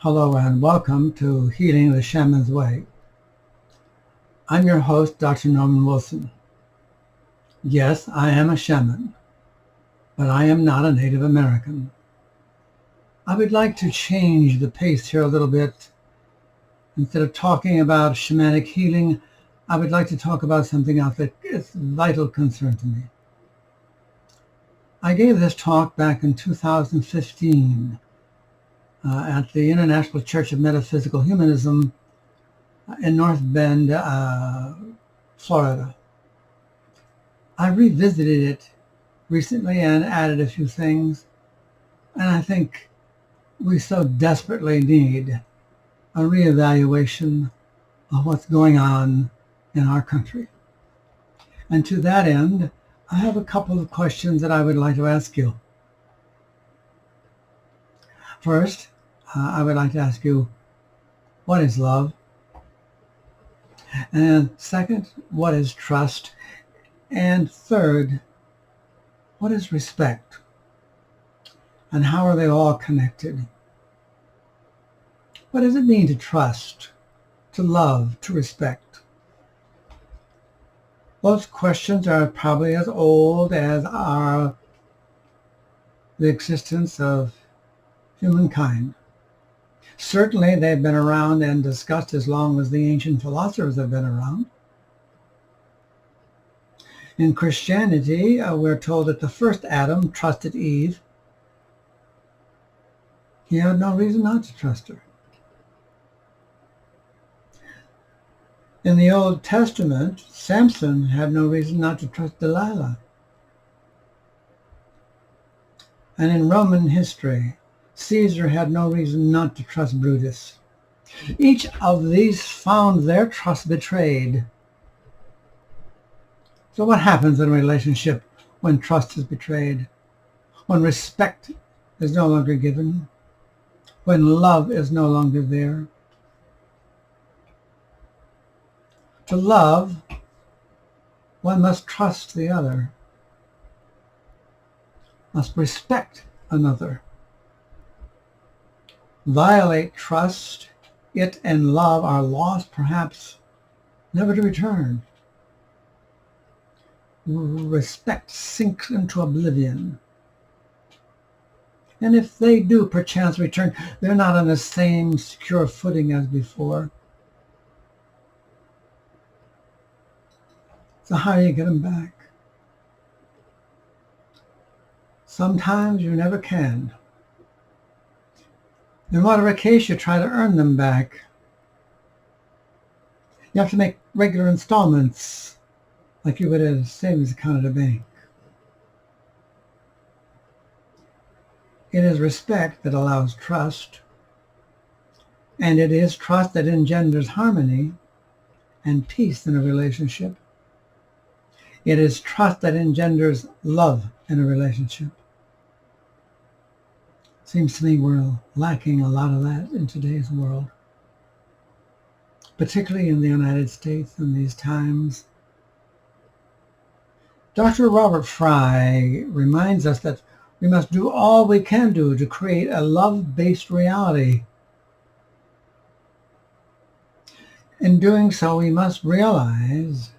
Hello and welcome to Healing the Shaman's Way. I'm your host, Dr. Norman Wilson. Yes, I am a shaman, but I am not a Native American. I would like to change the pace here a little bit. Instead of talking about shamanic healing, I would like to talk about something else that is of vital concern to me. I gave this talk back in 2015 at the International Church of Metaphysical Humanism in North Bend, Florida. I revisited it recently and added a few things, and I think we so desperately need a reevaluation of what's going on in our country. And to that end, I have a couple of questions that I would like to ask you. First, I would like to ask you, what is love? And second, what is trust? And third, what is respect? And how are they all connected? What does it mean to trust, to love, to respect? Those questions are probably as old as are the existence of humankind. Certainly they've been around and discussed as long as the ancient philosophers have been around. In Christianity, we're told that the first Adam trusted Eve. He had no reason not to trust her. In the Old Testament, Samson had no reason not to trust Delilah. And in Roman history, Caesar had no reason not to trust Brutus. Each of these found their trust betrayed. So what happens in a relationship when trust is betrayed? When respect is no longer given? When love is no longer there? To love, one must trust the other, must respect another. Violate trust, it and love are lost, perhaps never to return. Respect sinks into oblivion. And if they do perchance return, they're not on the same secure footing as before. So how do you get them back? Sometimes you never can. In whatever case, you try to earn them back. You have to make regular installments, like you would at a savings account at a bank. It is respect that allows trust, and it is trust that engenders harmony and peace in a relationship. It is trust that engenders love in a relationship. Seems to me we're lacking a lot of that in today's world, particularly in the United States in these times. Dr. Robert Fry reminds us that we must do all we can do to create a love-based reality. In doing so, we must realize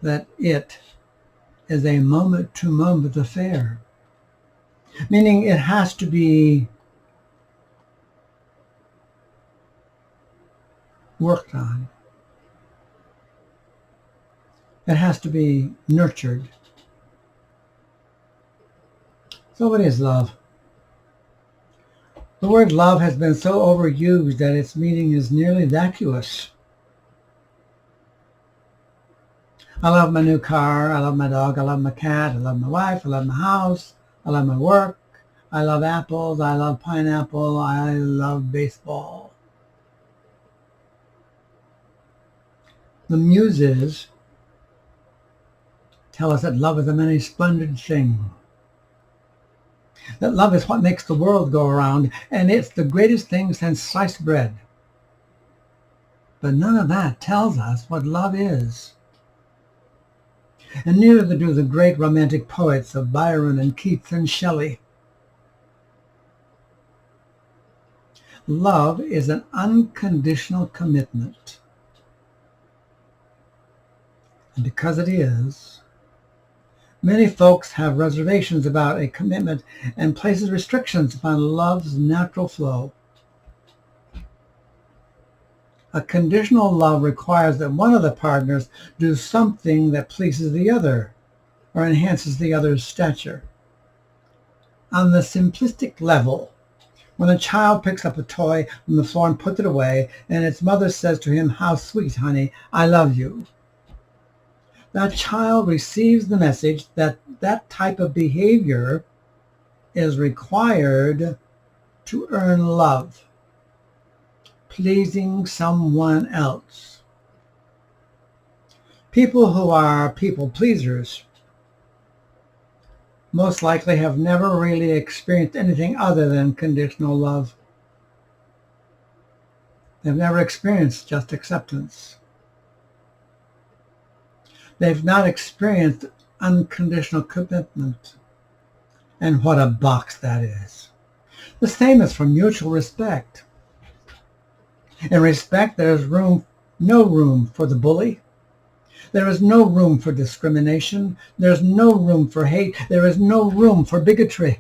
that it is a moment-to-moment affair, meaning it has to be worked on. It has to be nurtured. So what is love? The word love has been so overused that its meaning is nearly vacuous. I love my new car, I love my dog, I love my cat, I love my wife, I love my house, I love my work, I love apples, I love pineapple, I love baseball. The Muses tell us that love is a many splendid thing. That love is what makes the world go around, and it's the greatest thing since sliced bread. But none of that tells us what love is. And neither do the great romantic poets of Byron and Keats and Shelley. Love is an unconditional commitment. And because it is, many folks have reservations about a commitment and places restrictions upon love's natural flow. A conditional love requires that one of the partners do something that pleases the other or enhances the other's stature. On the simplistic level, when a child picks up a toy from the floor and puts it away, and its mother says to him, "How sweet, honey, I love you," that child receives the message that that type of behavior is required to earn love, pleasing someone else. People who are people pleasers most likely have never really experienced anything other than conditional love. They've never experienced just acceptance. They've not experienced unconditional commitment. And what a box that is. The same is for mutual respect. In respect, there is no room for the bully. There is no room for discrimination. There is no room for hate. There is no room for bigotry.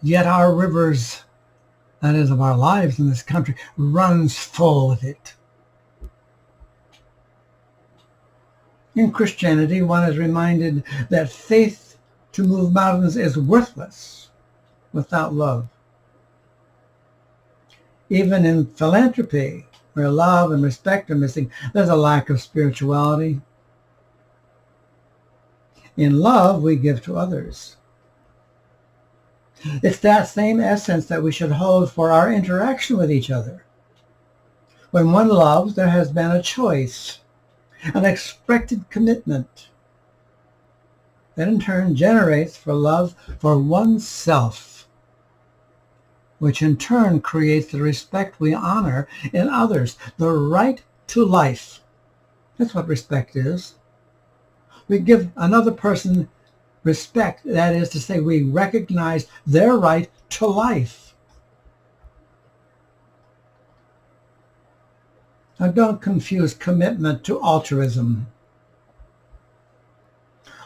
Yet our rivers, that is of our lives in this country, runs full with it. In Christianity, one is reminded that faith to move mountains is worthless without love. Even in philanthropy, where love and respect are missing, there's a lack of spirituality. In love, we give to others. It's that same essence that we should hold for our interaction with each other. When one loves, there has been a choice, an expected commitment that in turn generates for love for oneself, which in turn creates the respect we honor in others, the right to life. That's what respect is. We give another person respect, that is to say, we recognize their right to life. Now, don't confuse commitment to altruism.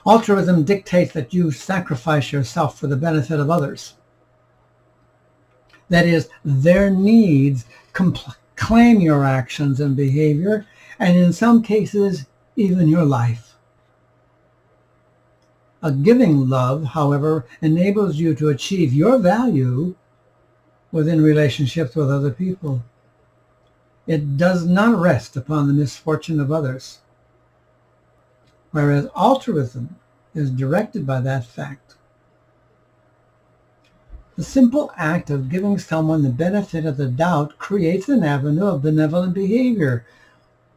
Altruism dictates that you sacrifice yourself for the benefit of others. That is, their needs claim your actions and behavior, and in some cases, even your life. A giving love, however, enables you to achieve your value within relationships with other people. It does not rest upon the misfortune of others, whereas altruism is directed by that fact. The simple act of giving someone the benefit of the doubt creates an avenue of benevolent behavior,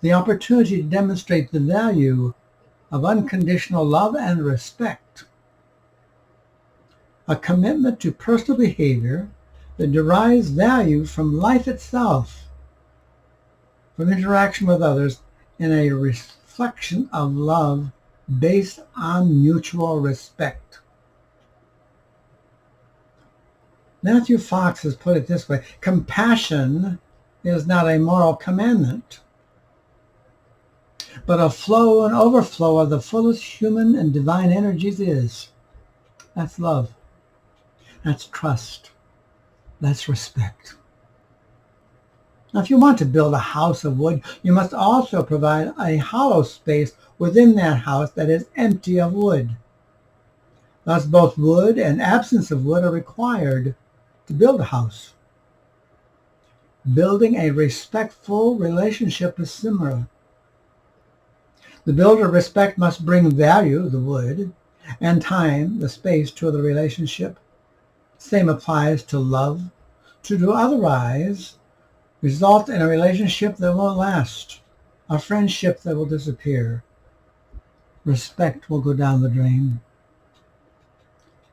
the opportunity to demonstrate the value of unconditional love and respect. A commitment to personal behavior that derives value from life itself, from interaction with others, in a reflection of love based on mutual respect. Matthew Fox has put it this way: compassion is not a moral commandment, but a flow and overflow of the fullest human and divine energies is. That's love. That's trust. That's respect. Now, if you want to build a house of wood, you must also provide a hollow space within that house that is empty of wood. Thus, both wood and absence of wood are required to build a house. Building a respectful relationship is similar. The builder of respect must bring value, the wood, and time, the space, to the relationship. Same applies to love. To do otherwise results in a relationship that won't last, a friendship that will disappear. Respect will go down the drain.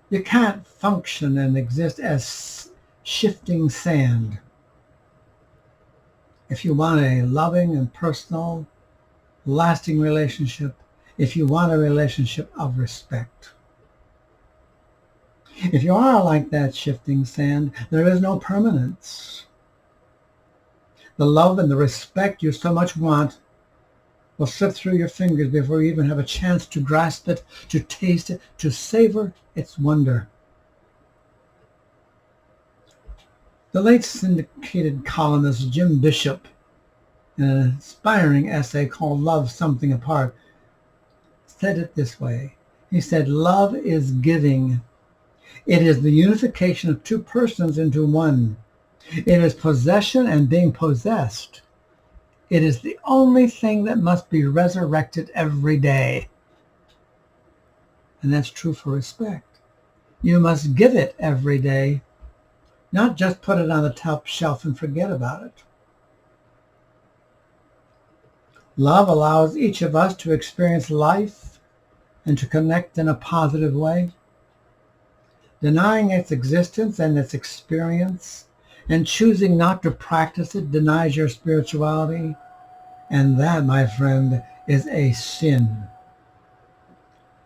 You can't function and exist as shifting sand. If you want a loving and personal, lasting relationship, if you want a relationship of respect. If you are like that shifting sand, there is no permanence. The love and the respect you so much want will slip through your fingers before you even have a chance to grasp it, to taste it, to savor its wonder. The late syndicated columnist Jim Bishop, in an inspiring essay called Love Something Apart, said it this way. He said, "Love is giving. It is the unification of two persons into one. It is possession and being possessed. It is the only thing that must be resurrected every day." And that's true for respect. You must give it every day, not just put it on the top shelf and forget about it. Love allows each of us to experience life and to connect in a positive way. Denying its existence and its experience and choosing not to practice it denies your spirituality. And that, my friend, is a sin.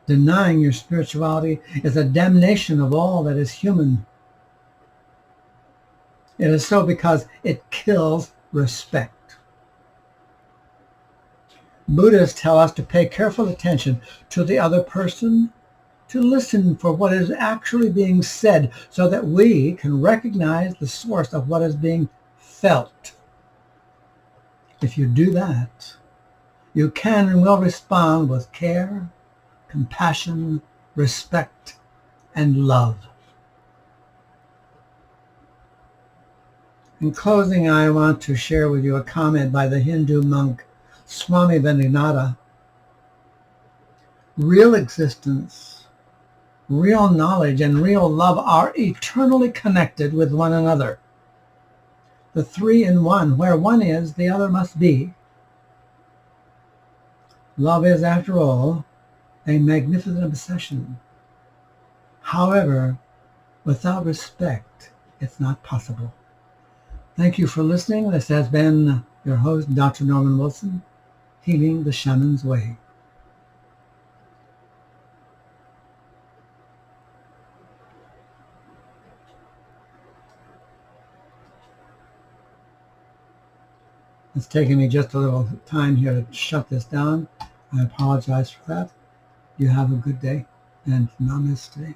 Denying your spirituality is a damnation of all that is human. It is so because it kills respect. Buddhists tell us to pay careful attention to the other person, to listen for what is actually being said so that we can recognize the source of what is being felt. If you do that, you can and will respond with care, compassion, respect, and love. In closing, I want to share with you a comment by the Hindu monk Swami Vendanata. Real existence, real knowledge, and real love are eternally connected with one another. The three in one, where one is, the other must be. Love is, after all, a magnificent obsession. However, without respect, it's not possible. Thank you for listening. This has been your host, Dr. Norman Wilson, Healing the Shaman's Way. It's taking me just a little time here to shut this down. I apologize for that. You have a good day, and namaste.